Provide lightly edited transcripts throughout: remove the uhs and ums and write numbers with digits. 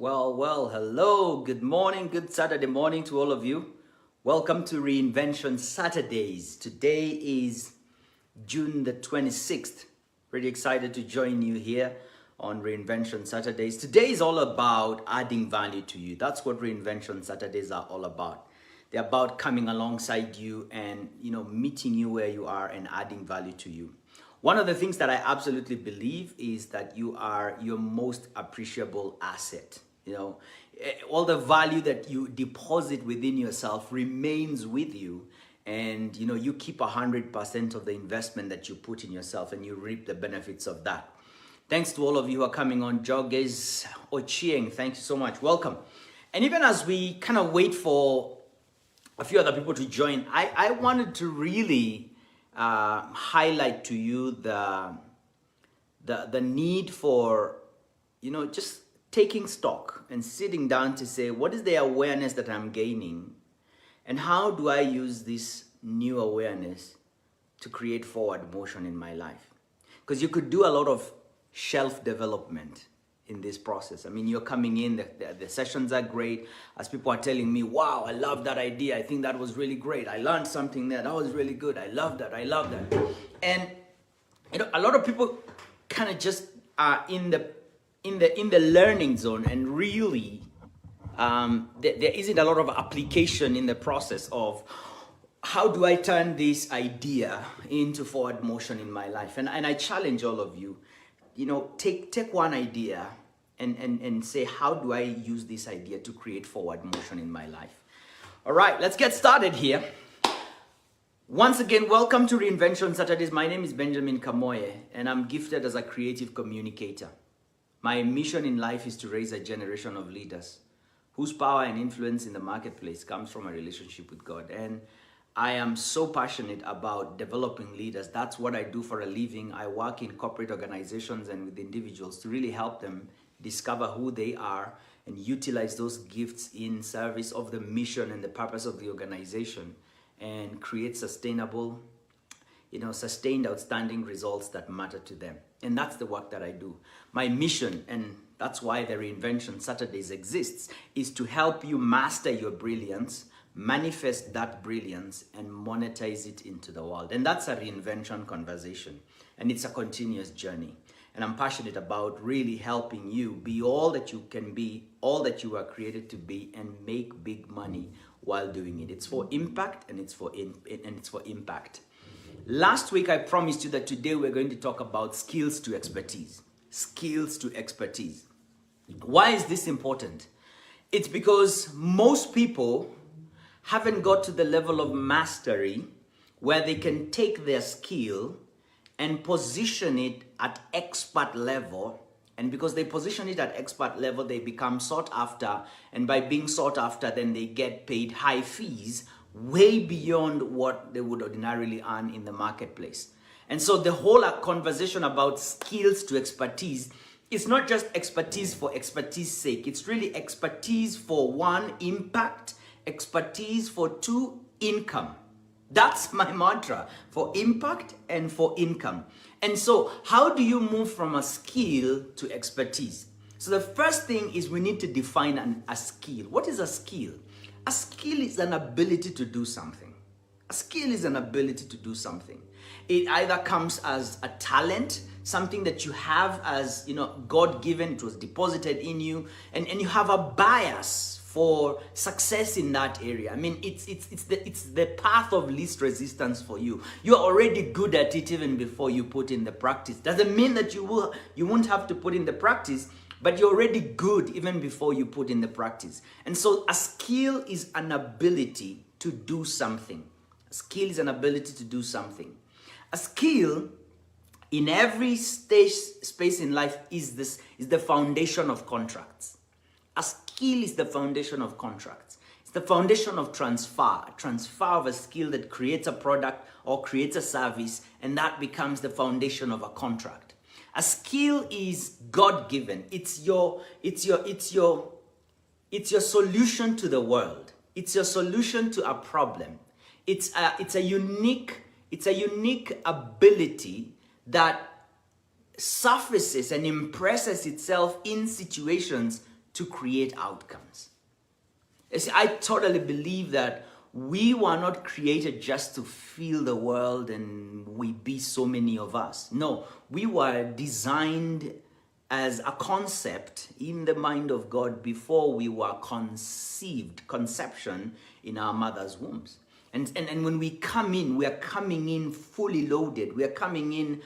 Hello, good morning, good Saturday morning to all of you. Welcome to Reinvention Saturdays. Today is June the 26th. Really excited to join you here on Reinvention Saturdays. Today is all about adding value to you. That's what Reinvention Saturdays are all about. They're about coming alongside you and, meeting you where you are and adding value to you. One of the things that I absolutely believe is that you are your most appreciable asset. All the value that you deposit within yourself remains with you, and you keep 100% of the investment that you put in yourself, and you reap the benefits of that. Thanks to all of you who are coming on. Joggers Ochieng, thank you so much. Welcome. And even as we kind of wait for a few other people to join, I wanted to really highlight to you the need for just taking stock and sitting down to say, what is the awareness that I'm gaining, and how do I use this new awareness to create forward motion in my life? Because you could do a lot of shelf development in this process. I mean, you're coming in, the sessions are great. As people are telling me, wow, I love that idea. I think that was really great. I learned something there. That was really good. I love that. And, a lot of people kind of just are in the learning zone, and really there isn't a lot of application in the process of how do I turn this idea into forward motion in my life. And I challenge all of you, take one idea and say, how do I use this idea to create forward motion in my life? All right, let's get started here. Once again, welcome to Reinvention Saturdays. My name is Benjamin Kamoye, and I'm gifted as a creative communicator. My mission in life is to raise a generation of leaders whose power and influence in the marketplace comes from a relationship with God. And I am so passionate about developing leaders. That's what I do for a living. I work in corporate organizations and with individuals to really help them discover who they are and utilize those gifts in service of the mission and the purpose of the organization, and create sustained, outstanding results that matter to them. And that's the work that I do. My mission, and that's why the Reinvention Saturdays exists, is to help you master your brilliance, manifest that brilliance, and monetize it into the world. And that's a reinvention conversation. And it's a continuous journey. And I'm passionate about really helping you be all that you can be, all that you are created to be, and make big money while doing it. It's for impact, and it's for impact. Last week, I promised you that today we're going to talk about skills to expertise. Skills to expertise. Why is this important? It's because most people haven't got to the level of mastery where they can take their skill and position it at expert level. And because they position it at expert level, they become sought after. And by being sought after, then they get paid high fees, way beyond what they would ordinarily earn in the marketplace. And so the whole conversation about skills to expertise is not just expertise for expertise sake. It's really expertise for one, impact, expertise for two, income. That's my mantra, for impact and for income. And so how do you move from a skill to expertise? So the first thing is we need to define a skill. What is a skill? A skill is an ability to do something. A skill is an ability to do something. It either comes as a talent, something that you have as, God-given, it was deposited in you, and you have a bias for success in that area. I mean, it's the path of least resistance for you. You're already good at it even before you put in the practice. Doesn't mean that you won't have to put in the practice, but you're already good even before you put in the practice. And so a skill is an ability to do something. A skill is an ability to do something. A skill in every space in life is the foundation of contracts. A skill is the foundation of contracts. It's the foundation of transfer of a skill that creates a product or creates a service, and that becomes the foundation of a contract. A skill is God-given. It's your solution to the world. It's your solution to a problem. It's a unique ability that surfaces and impresses itself in situations to create outcomes. You see, I totally believe that we were not created just to fill the world and we be so many of us. No, we were designed as a concept in the mind of God before we were conceived, conception in our mother's wombs. And when we come in, we are coming in fully loaded. We are coming in,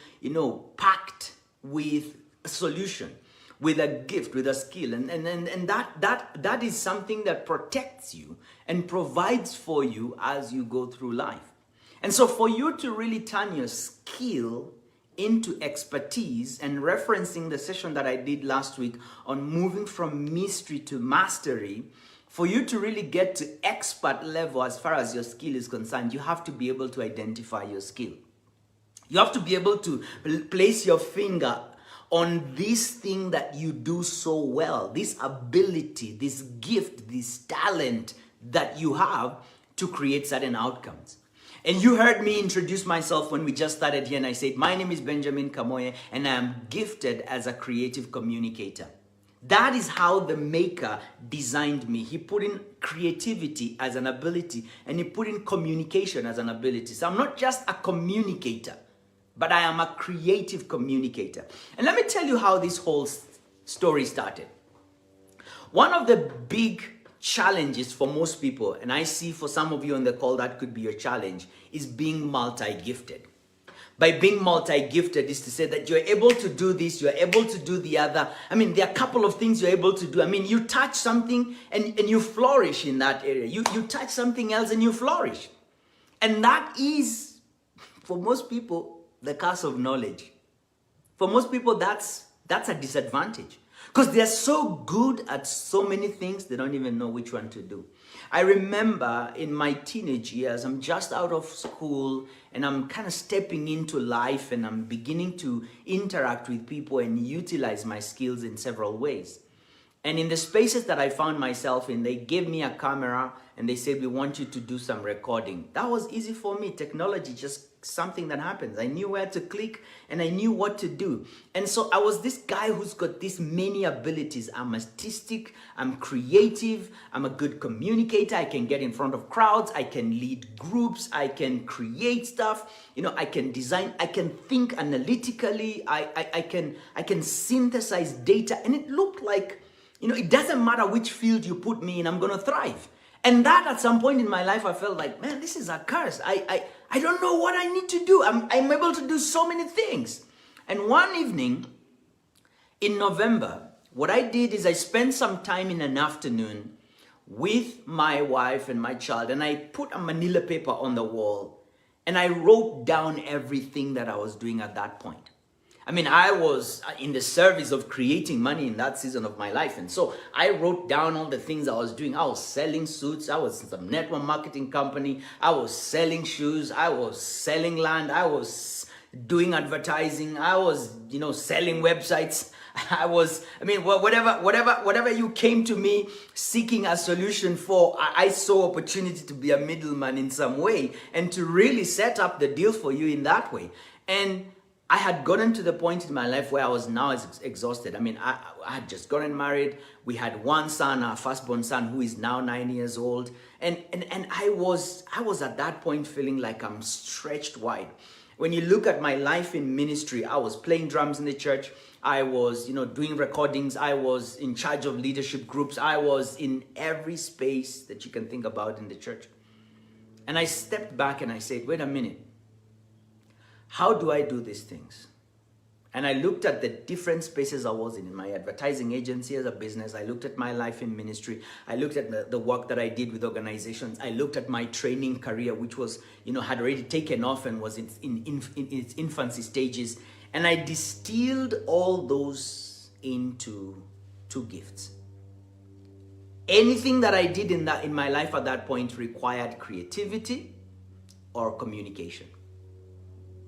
packed with a solution, with a gift, with a skill. And that is something that protects you and provides for you as you go through life. And so for you to really turn your skill into expertise, and referencing the session that I did last week on moving from mystery to mastery, for you to really get to expert level as far as your skill is concerned, you have to be able to identify your skill. You have to be able to place your finger on this thing that you do so well, this ability, this gift, this talent that you have to create certain outcomes. And you heard me introduce myself when we just started here, and I said, my name is Benjamin Kamoye, and I am gifted as a creative communicator. That is how the maker designed me. He put in creativity as an ability, and he put in communication as an ability. So I'm not just a communicator, but I am a creative communicator. And let me tell you how this whole story started. One of the big challenges for most people, and I see for some of you on the call that could be your challenge, is being multi-gifted. By being multi-gifted is to say that you're able to do this, you're able to do the other. I mean, there are a couple of things you're able to do. I mean, you touch something and you flourish in that area. You touch something else and you flourish. And that is, for most people, the curse of knowledge. For most people, that's a disadvantage. Because they're so good at so many things, they don't even know which one to do. I remember in my teenage years, I'm just out of school and I'm kind of stepping into life and I'm beginning to interact with people and utilize my skills in several ways. And in the spaces that I found myself in, they gave me a camera and they said, we want you to do some recording. That was easy for me. Technology, just something that happens. I knew where to click and I knew what to do. And so I was this guy who's got these many abilities. I'm artistic, I'm creative, I'm a good communicator. I can get in front of crowds, I can lead groups, I can create stuff, I can design, I can think analytically, I can synthesize data. And it looked like, it doesn't matter which field you put me in, I'm gonna thrive. And that at some point in my life, I felt like, man, this is a curse. I don't know what I need to do. I'm able to do so many things. And one evening in November, what I did is I spent some time in an afternoon with my wife and my child, and I put a manila paper on the wall, and I wrote down everything that I was doing at that point. I mean, I was in the service of creating money in that season of my life. And so I wrote down all the things I was doing. I was selling suits. I was in some network marketing company. I was selling shoes. I was selling land. I was doing advertising. I was, selling websites. Whatever you came to me seeking a solution for, I saw opportunity to be a middleman in some way and to really set up the deal for you in that way. And I had gotten to the point in my life where I was now exhausted. I mean, I had just gotten married. We had one son, our firstborn son, who is now 9 years old. And I was at that point feeling like I'm stretched wide. When you look at my life in ministry, I was playing drums in the church. I was, doing recordings. I was in charge of leadership groups. I was in every space that you can think about in the church. And I stepped back and I said, wait a minute. How do I do these things? And I looked at the different spaces I was in my advertising agency as a business. I looked at my life in ministry. I looked at the work that I did with organizations. I looked at my training career, which was, had already taken off and was in its infancy stages. And I distilled all those into 2 gifts. Anything that I did in my life at that point required creativity or communication.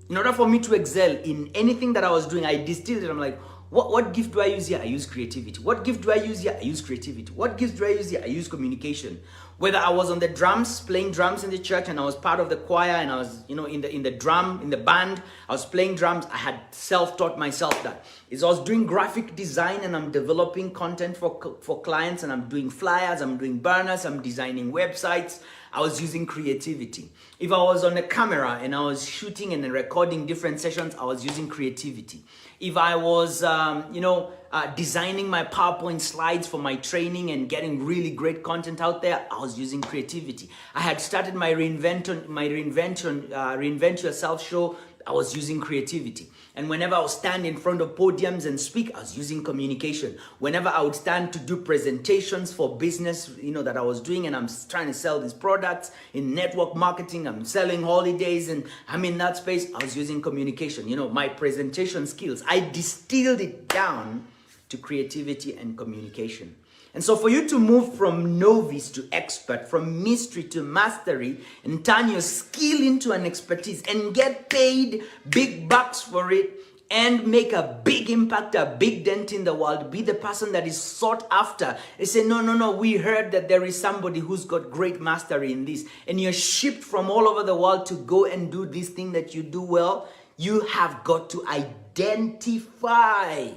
In order for me to excel in anything that I was doing, I distilled it. I'm like, what gift do I use here? I use creativity. What gift do I use here? I use creativity. What gift do I use here? I use communication. Whether I was on the drums, playing drums in the church, and I was part of the choir, and I was, in the band, I was playing drums. I had self-taught myself that. I was doing graphic design, and I'm developing content for clients, and I'm doing flyers, I'm doing banners, I'm designing websites. I was using creativity. If I was on a camera and I was shooting and recording different sessions, I was using creativity. If I was, designing my PowerPoint slides for my training and getting really great content out there, I was using creativity. I had started my Reinvent Yourself show. I was using creativity. And whenever I would stand in front of podiums and speak, I was using communication. Whenever I would stand to do presentations for business, that I was doing, and I'm trying to sell these products in network marketing, I'm selling holidays, and I'm in that space, I was using communication. My presentation skills, I distilled it down to creativity and communication. And so for you to move from novice to expert, from mystery to mastery, and turn your skill into an expertise and get paid big bucks for it and make a big impact, a big dent in the world, be the person that is sought after. They say, no, we heard that there is somebody who's got great mastery in this, and you're shipped from all over the world to go and do this thing that you do well. You have got to identify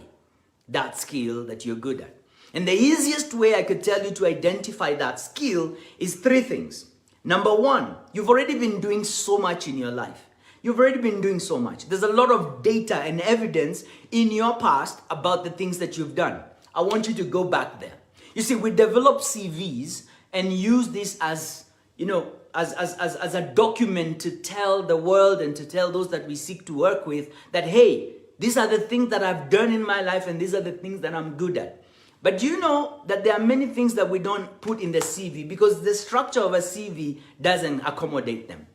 that skill that you're good at. And the easiest way I could tell you to identify that skill is 3 things. Number 1, you've already been doing so much in your life. You've already been doing so much. There's a lot of data and evidence in your past about the things that you've done. I want you to go back there. You see, we develop CVs and use this as a document to tell the world and to tell those that we seek to work with that, hey, these are the things that I've done in my life and these are the things that I'm good at. But you know that there are many things that we don't put in the CV because the structure of a CV doesn't accommodate them.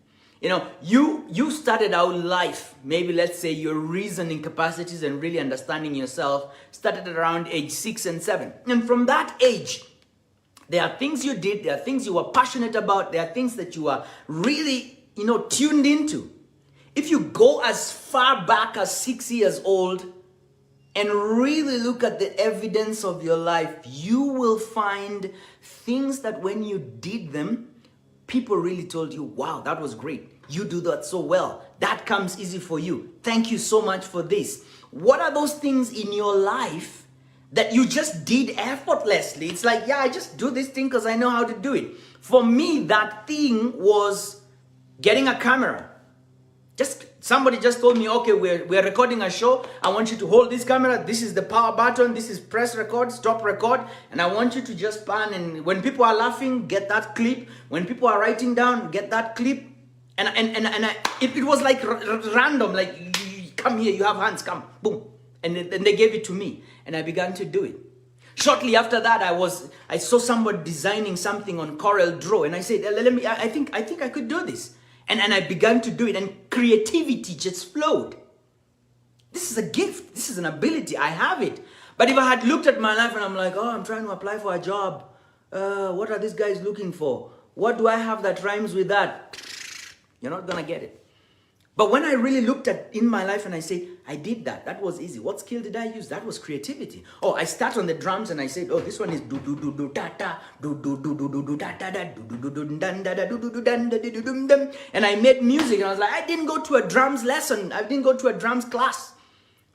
You started out life, maybe let's say your reasoning capacities and really understanding yourself started around age 6 and 7. And from that age, there are things you did, there are things you were passionate about, there are things that you are really, tuned into. If you go as far back as 6 years old, and really look at the evidence of your life, you will find things that when you did them, people really told you, wow, that was great. You do that so well. That comes easy for you. Thank you so much for this. What are those things in your life that you just did effortlessly? It's like, yeah, I just do this thing because I know how to do it. For me, that thing was getting a camera. Somebody just told me, okay, we're recording a show. I want you to hold this camera. This is the power button. This is press record, stop record. And I want you to just pan. And when people are laughing, get that clip. When people are writing down, get that clip. And it was like random. Like, you come here, you have hands, come, boom. And they gave it to me. And I began to do it. Shortly after that, I saw somebody designing something on Corel Draw. And I said, I think I could do this. And I began to do it, and creativity just flowed. This is a gift. This is an ability. I have it. But if I had looked at my life and I'm like, oh, I'm trying to apply for a job. What are these guys looking for? What do I have that rhymes with that? You're not going to get it. But when I really looked at in my life and I said, I did that. That was easy. What skill did I use? That was creativity. Oh, I start on the drums and I said, oh, this one is do do do do da da do do do do do do da da da do do do do dan da da do do do dan da do do dum. And I made music and I was like, I didn't go to a drums lesson. I didn't go to a drums class.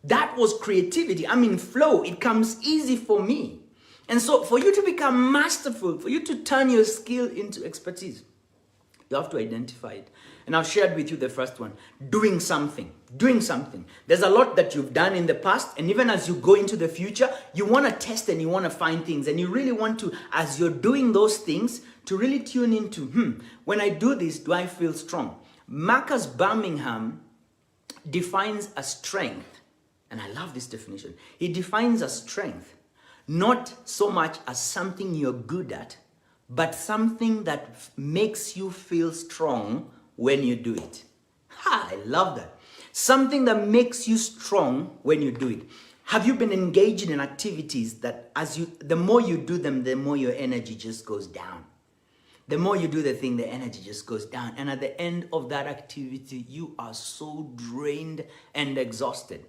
That was creativity. I'm in flow. It comes easy for me. And so for you to become masterful, for you to turn your skill into expertise, you have to identify it. And I've shared with you the first one, doing something. There's a lot that you've done in the past, and even as you go into the future, you want to test and you want to find things, and you really want to, as you're doing those things, to really tune into, when I do this, do I feel strong? Marcus Birmingham defines a strength, and I love this definition. He defines a strength, not so much as something you're good at, but something that makes you feel strong when you do it. I love that. Something that makes you strong when you do it. Have you been engaging in activities that the more you do them, the more your energy just goes down? The more you do the thing, the energy just goes down. And at the end of that activity, you are so drained and exhausted.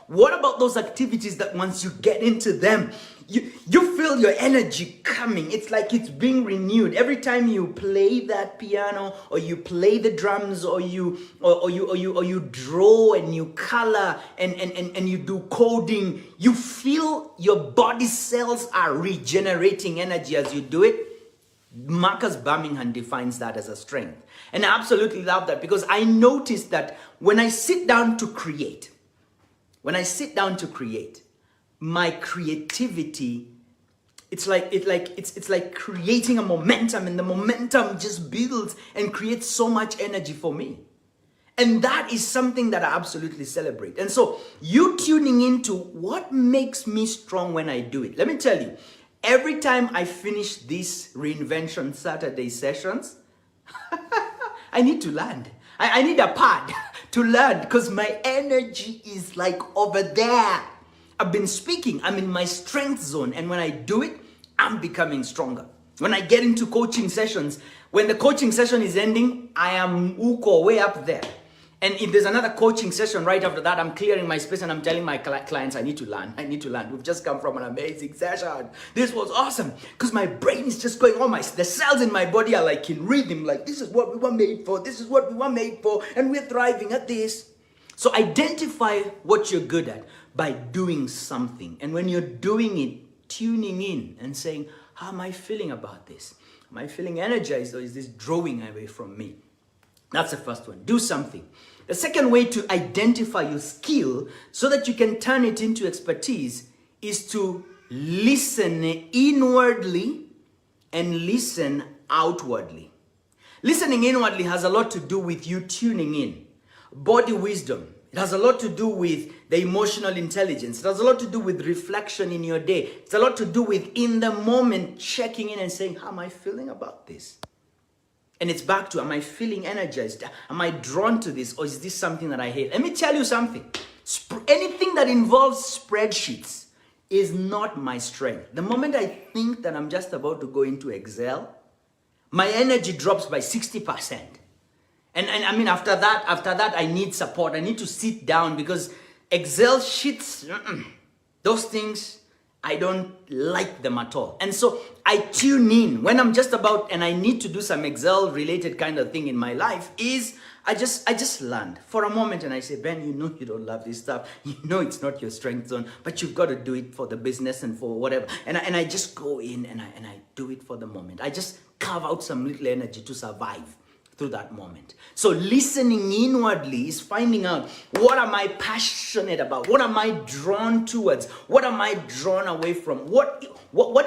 What about those activities that once you get into them, you feel your energy coming? It's like it's being renewed every time you play that piano, or you play the drums, or you draw and you color and you do coding. You feel your body cells are regenerating energy as you do it. Marcus Birmingham defines that as a strength. And I absolutely love that, because I noticed that when I sit down to create, my creativity, it's like creating a momentum, and the momentum just builds and creates so much energy for me. And that is something that I absolutely celebrate. And so you tuning into what makes me strong when I do it. Let me tell you, every time I finish these Reinvention Saturday sessions, I need to land. I need a pad to learn, because my energy is like over there. I've been speaking, I'm in my strength zone, and when I do it, I'm becoming stronger. When I get into coaching sessions, when the coaching session is ending, I am way up there. And if there's another coaching session right after that, I'm clearing my space and I'm telling my clients, I need to learn. We've just come from an amazing session. This was awesome. Because my brain is just going, the cells in my body are like in rhythm, like this is what we were made for, this is what we were made for, and we're thriving at this. So identify what you're good at by doing something. And when you're doing it, tuning in and saying, how am I feeling about this? Am I feeling energized, or is this drawing away from me? That's the first one. Do something. The second way to identify your skill so that you can turn it into expertise is to listen inwardly and listen outwardly. Listening inwardly has a lot to do with you tuning in. Body wisdom. It has a lot to do with the emotional intelligence. It has a lot to do with reflection in your day. It's a lot to do with in the moment checking in and saying, how am I feeling about this? And it's back to, am I feeling energized? Am I drawn to this, or is this something that I hate? Let me tell you something. Anything that involves spreadsheets is not my strength. The moment I think that I'm just about to go into Excel, my energy drops by 60%. And I mean, after that, I need support. I need to sit down, because Excel sheets, those things, I don't like them at all. And so I tune in when I'm just about, and I need to do some Excel related kind of thing in my life, is I just land for a moment and I say, Ben, you know you don't love this stuff. You know it's not your strength zone, but you've got to do it for the business and for whatever. And I just go in and I do it for the moment. I just carve out some little energy to survive through that moment. So listening inwardly is finding out, what am I passionate about? What am I drawn towards? What am I drawn away from? What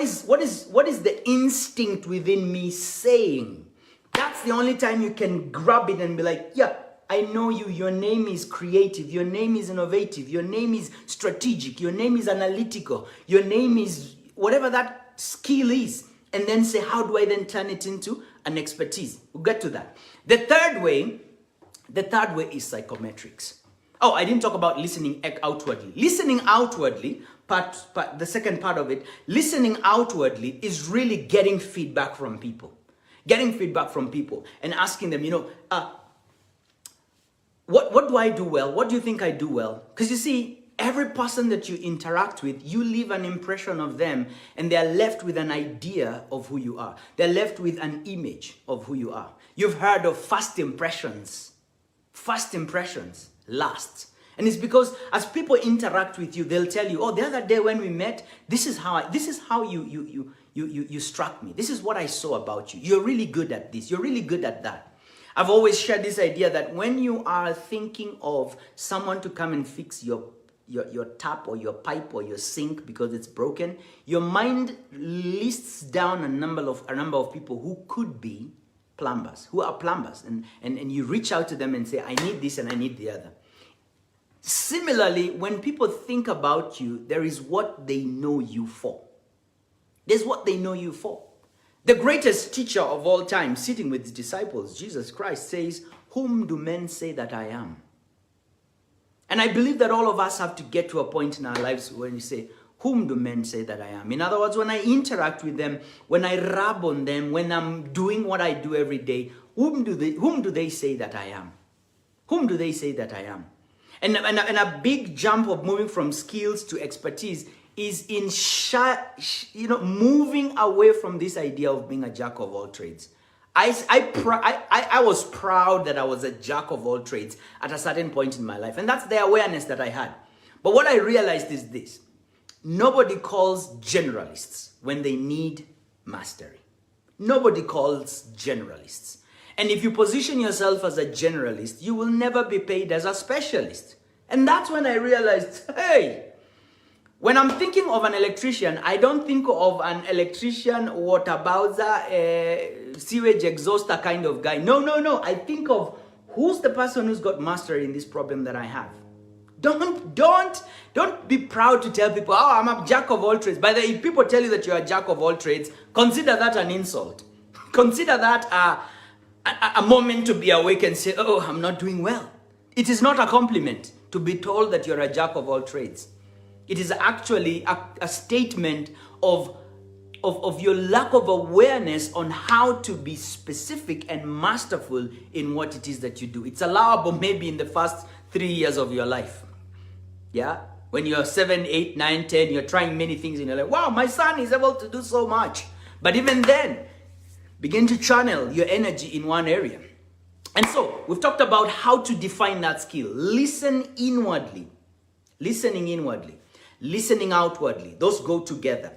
is the instinct within me saying? That's the only time you can grab it and be like, yeah, I know you. Your name is creative. Your name is innovative. Your name is strategic. Your name is analytical. Your name is whatever that skill is. And then say, how do I then turn it into an expertise? We'll get to that. The third way is psychometrics. Oh, I didn't talk about listening outwardly. Listening outwardly, the second part of it, listening outwardly is really getting feedback from people. Getting feedback from people and asking them, what do I do well? What do you think I do well? Because you see, every person that you interact with, you leave an impression of them, and they're left with an idea of who you are. They're left with an image of who you are. You've heard of first impressions. First impressions last. And it's because as people interact with you, they'll tell you, oh, the other day when we met, this is how you struck me. This is what I saw about you. You're really good at this. You're really good at that. I've always shared this idea that when you are thinking of someone to come and fix your tap or your pipe or your sink because it's broken, your mind lists down a number of people who could be plumbers, who are plumbers, and you reach out to them and say, I need this and I need the other. Similarly, when people think about you, there is what they know you for. There's what they know you for. The greatest teacher of all time, sitting with his disciples, Jesus Christ, says, whom do men say that I am? And I believe that all of us have to get to a point in our lives when we say, whom do men say that I am? In other words, when I interact with them, when I rub on them, when I'm doing what I do every day, whom do they say that I am? Whom do they say that I am? And a big jump of moving from skills to expertise is in moving away from this idea of being a jack of all trades. I was proud that I was a jack of all trades at a certain point in my life. And that's the awareness that I had. But what I realized is this. Nobody calls generalists when they need mastery. Nobody calls generalists. And if you position yourself as a generalist, you will never be paid as a specialist. And that's when I realized, hey, when I'm thinking of an electrician, I don't think of an electrician, water bowser, sewage exhauster kind of guy. No. I think of who's the person who's got mastery in this problem that I have. Don't be proud to tell people, oh, I'm a jack of all trades. By the way, if people tell you that you're a jack of all trades, consider that an insult. Consider that a moment to be awake and say, oh, I'm not doing well. It is not a compliment to be told that you're a jack of all trades. It is actually a statement of your lack of awareness on how to be specific and masterful in what it is that you do. It's allowable maybe in the first 3 years of your life. Yeah? When you're 7, 8, 9, 10, you're trying many things and you're like, wow, my son is able to do so much. But even then, begin to channel your energy in one area. And so, we've talked about how to define that skill. Listen inwardly. Listening inwardly. Listening outwardly. Those go together.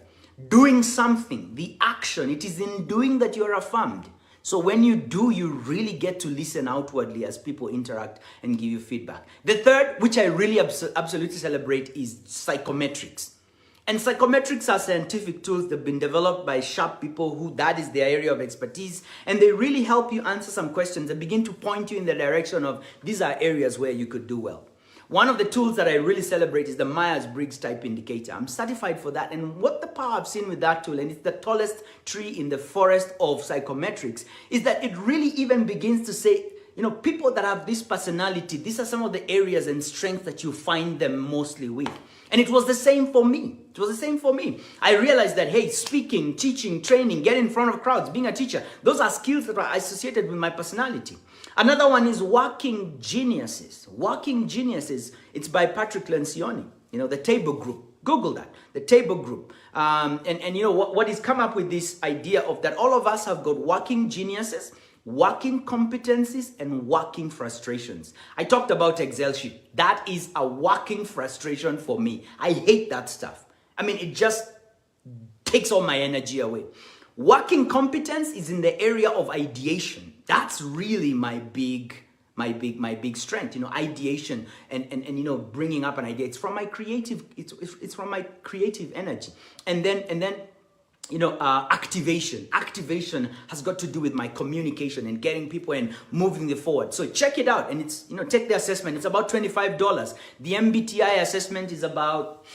Doing something, the action, it is in doing that you're affirmed. So when you do, you really get to listen outwardly as people interact and give you feedback. The third, which I really absolutely celebrate, is psychometrics. And psychometrics are scientific tools that have been developed by sharp people who that is their area of expertise. And they really help you answer some questions and begin to point you in the direction of these are areas where you could do well. One of the tools that I really celebrate is the Myers-Briggs type indicator. I'm certified for that. And what the power I've seen with that tool, and it's the tallest tree in the forest of psychometrics, is that it really even begins to say, people that have this personality, these are some of the areas and strengths that you find them mostly with. And it was the same for me. I realized that, hey, speaking, teaching, training, getting in front of crowds, being a teacher, those are skills that are associated with my personality. Another one is Working Geniuses. Working Geniuses, it's by Patrick Lencioni, the Table Group. Google that, the Table Group. What he's come up with this idea of that all of us have got working geniuses, working competencies, and working frustrations. I talked about Excel sheet. That is a working frustration for me. I hate that stuff. It just takes all my energy away. Working competence is in the area of ideation. That's really my big strength, ideation and bringing up an idea. It's from my creative, it's from my creative energy. And then activation. Activation has got to do with my communication and getting people and moving it forward. So check it out, and it's take the assessment. It's about $25. The MBTI assessment is about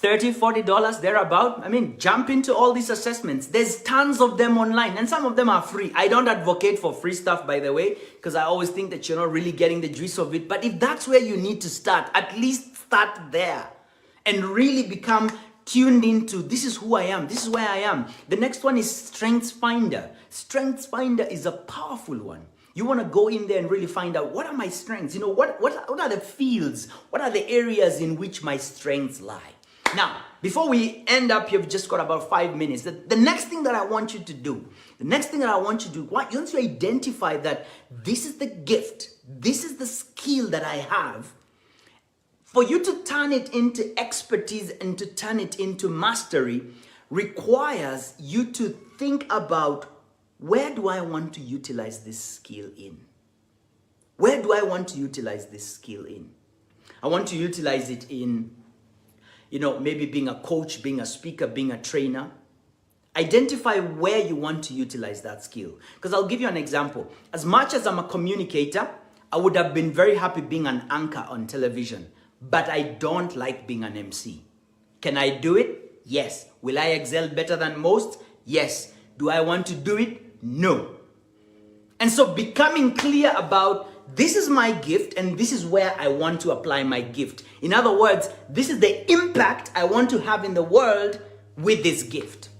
$30, $40 thereabout. Jump into all these assessments. There's tons of them online, and some of them are free. I don't advocate for free stuff, by the way, because I always think that you're not really getting the juice of it. But if that's where you need to start, at least start there and really become tuned into this is who I am, this is where I am. The next one is Strengths Finder. Strengths Finder is a powerful one. You want to go in there and really find out, what are my strengths? What are the fields? What are the areas in which my strengths lie? Now, before we end up here, we've just got about 5 minutes. The next thing that I want you to do, once you identify that this is the gift, this is the skill that I have, for you to turn it into expertise and to turn it into mastery requires you to think about, where do I want to utilize this skill in? Where do I want to utilize this skill in? I want to utilize it in, maybe being a coach, being a speaker, being a trainer. Identify where you want to utilize that skill. Because I'll give you an example. As much as I'm a communicator, I would have been very happy being an anchor on television. But I don't like being an MC. Can I do it? Yes. Will I excel better than most? Yes. Do I want to do it? No. And so becoming clear about, this is my gift and this is where I want to apply my gift. In other words, this is the impact I want to have in the world with this gift.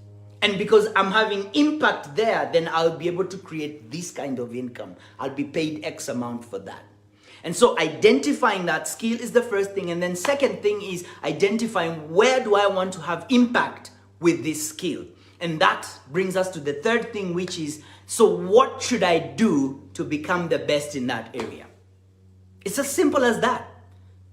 And because I'm having impact there, then I'll be able to create this kind of income. I'll be paid X amount for that. And so identifying that skill is the first thing. And then second thing is identifying where do I want to have impact with this skill. And that brings us to the third thing, which is, so what should I do to become the best in that area? It's as simple as that.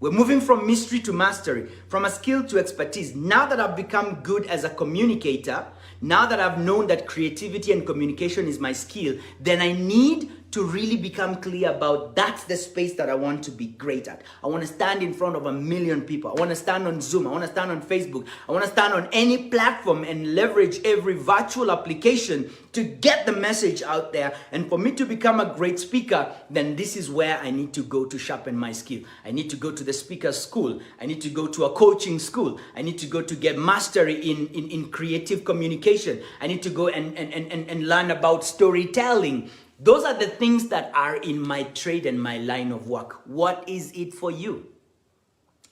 We're moving from mystery to mastery, from a skill to expertise. Now that I've become good as a communicator, now that I've known that creativity and communication is my skill, then I need to really become clear about that's the space that I want to be great at. I want to stand in front of 1 million people. I want to stand on Zoom. I want to stand on Facebook. I want to stand on any platform and leverage every virtual application to get the message out there. And for me to become a great speaker, then this is where I need to go to sharpen my skill. I need to go to the speaker school. I need to go to a coaching school. I need to go to get mastery in creative communication. I need to go and learn about storytelling. Those are the things that are in my trade and my line of work. What is it for you?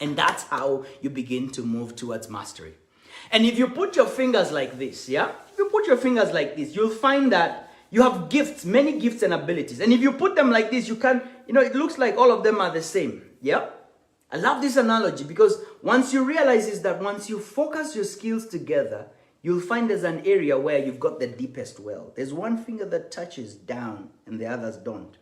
And that's how you begin to move towards mastery. And if you put your fingers like this, yeah? If you put your fingers like this, you'll find that you have gifts, many gifts and abilities. And if you put them like this, you can, it looks like all of them are the same, yeah? I love this analogy because once you realize is that once you focus your skills together, you'll find there's an area where you've got the deepest well. There's one finger that touches down and the others don't.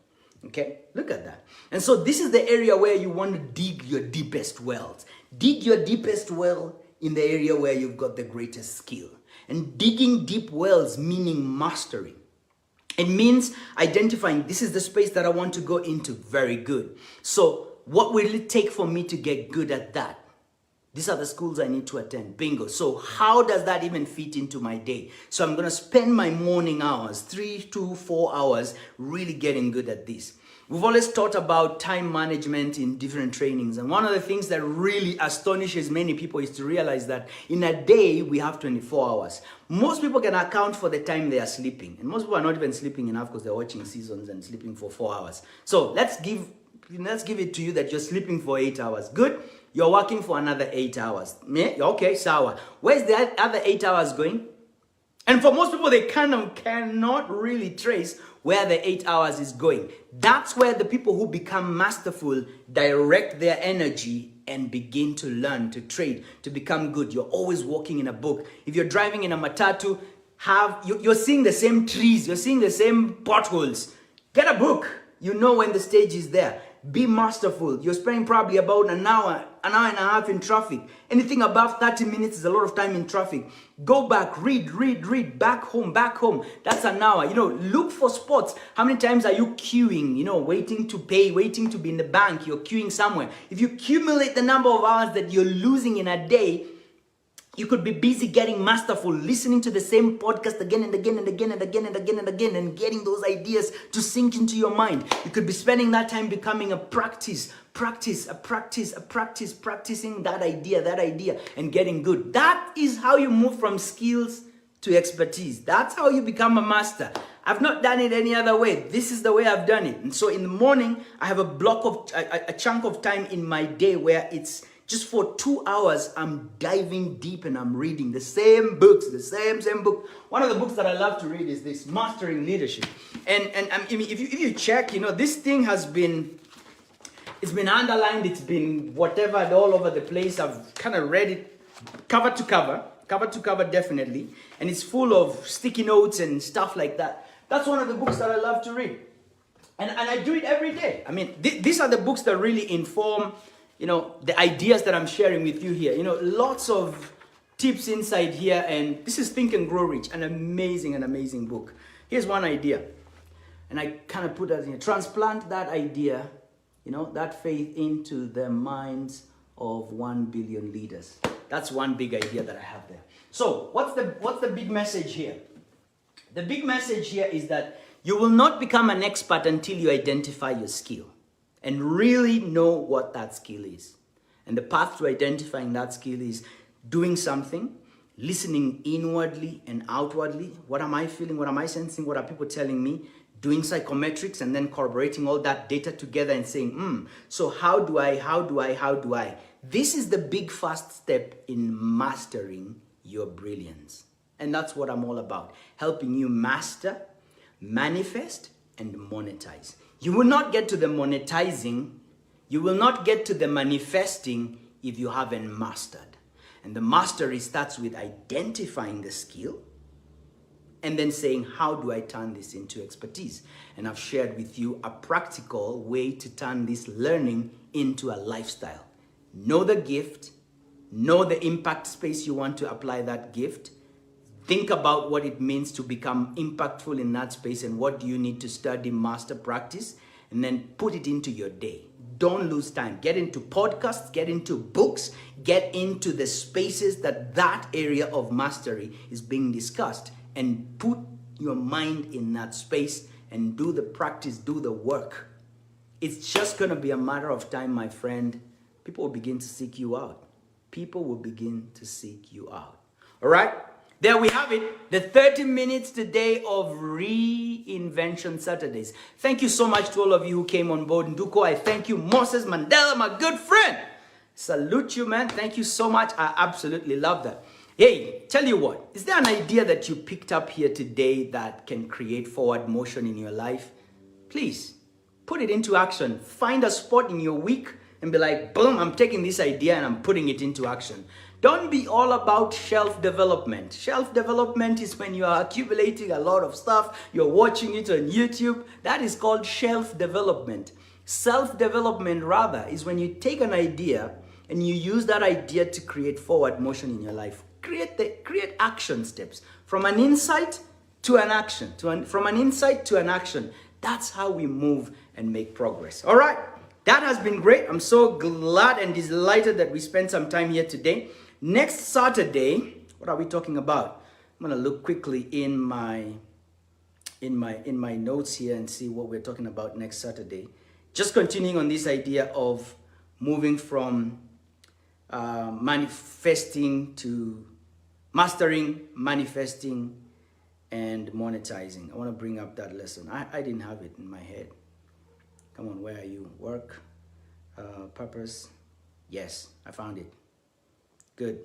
Okay, look at that. And so this is the area where you want to dig your deepest wells. Dig your deepest well in the area where you've got the greatest skill. And digging deep wells meaning mastery. It means identifying this is the space that I want to go into. Very good. So what will it take for me to get good at that? These are the schools I need to attend. Bingo. So how does that even fit into my day? So I'm going to spend my morning hours, 3 to 4 hours, really getting good at this. We've always taught about time management in different trainings. And one of the things that really astonishes many people is to realize that in a day, we have 24 hours. Most people can account for the time they are sleeping. And most people are not even sleeping enough because they're watching seasons and sleeping for 4 hours. So let's give it to you that you're sleeping for 8 hours. Good. You're working for another 8 hours. Okay, sawa. Where's the other 8 hours going? And for most people, they cannot really trace where the 8 hours is going. That's where the people who become masterful direct their energy and begin to learn, to trade, to become good. You're always walking in a book. If you're driving in a matatu, you're seeing the same trees, you're seeing the same potholes. Get a book. You know when the stage is there. Be masterful. You're spending probably about an hour and a half in traffic. Anything above 30 minutes is a lot of time in traffic. Go back, read, back home. That's an hour. Look for spots. How many times are you queuing, waiting to pay, waiting to be in the bank? You're queuing somewhere. If you accumulate the number of hours that you're losing in a day, you could be busy getting masterful, listening to the same podcast again and again and getting those ideas to sink into your mind. You could be spending that time becoming a practicing that idea and getting good. That is how you move from skills to expertise. That's how you become a master. I've not done it any other way. This is the way I've done it. And so in the morning, I have a chunk of time in my day where it's just for 2 hours, I'm diving deep and I'm reading the same books, the same book. One of the books that I love to read is this, Mastering Leadership. And if you check, this thing it's been underlined, it's been whatever, all over the place. I've kind of read it cover to cover definitely. And it's full of sticky notes and stuff like that. That's one of the books that I love to read. And I do it every day. These are the books that really inform the ideas that I'm sharing with you here. Lots of tips inside here. And this is Think and Grow Rich, an amazing book. Here's one idea. And I kind of put that in here. Transplant that idea, that faith into the minds of 1 billion leaders. That's one big idea that I have there. So what's the big message here? The big message here is that you will not become an expert until you identify your skill and really know what that skill is. And the path to identifying that skill is doing something, listening inwardly and outwardly. What am I feeling? What am I sensing? What are people telling me? Doing psychometrics and then corroborating all that data together and saying, so how do I? This is the big first step in mastering your brilliance. And that's what I'm all about. Helping you master, manifest, and monetize. You will not get to the monetizing You will not get to the manifesting if you haven't mastered. And the mastery starts with identifying the skill and then saying, how do I turn this into expertise? And I've shared with you a practical way to turn this learning into a lifestyle. Know the gift, know the impact space you want to apply that gift. Think about what it means to become impactful in that space and what do you need to study, master, practice, and then put it into your day. Don't lose time. Get into podcasts, get into books, get into the spaces that area of mastery is being discussed, and put your mind in that space and do the practice, do the work. It's just going to be a matter of time, my friend. People will begin to seek you out. People will begin to seek you out. All right? There we have it, the 30 minutes today of Reinvention Saturdays. Thank you so much to all of you who came on board. Nduko, I thank you. Moses Mandela, my good friend. Salute you, man. Thank you so much. I absolutely love that. Hey, tell you what, is there an idea that you picked up here today that can create forward motion in your life? Please, put it into action. Find a spot in your week and be like, boom, I'm taking this idea and I'm putting it into action. Don't be all about shelf development. Shelf development is when you are accumulating a lot of stuff, you're watching it on YouTube. That is called shelf development. Self-development, rather, is when you take an idea and you use that idea to create forward motion in your life. Create action steps from an insight to an action, from an insight to an action. That's how we move and make progress. All right, that has been great. I'm so glad and delighted that we spent some time here today. Next Saturday, what are we talking about? I'm gonna look quickly in my notes here and see what we're talking about next Saturday. Just continuing on this idea of moving from manifesting to mastering, manifesting, and monetizing. I want to bring up that lesson. I didn't have it in my head. Come on, where are you? Work, purpose. Yes, I found it. Good.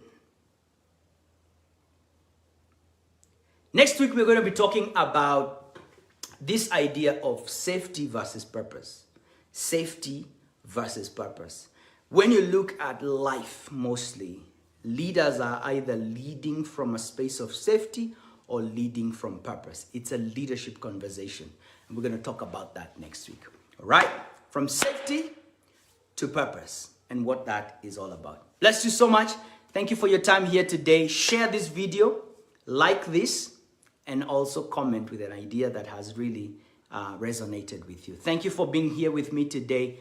Next week, we're going to be talking about this idea of safety versus purpose. Safety versus purpose. When you look at life, mostly, leaders are either leading from a space of safety or leading from purpose. It's a leadership conversation. And we're going to talk about that next week. All right? From safety to purpose and what that is all about. Bless you so much. Thank you for your time here today. Share this video, like this, and also comment with an idea that has really resonated with you. Thank you for being here with me today.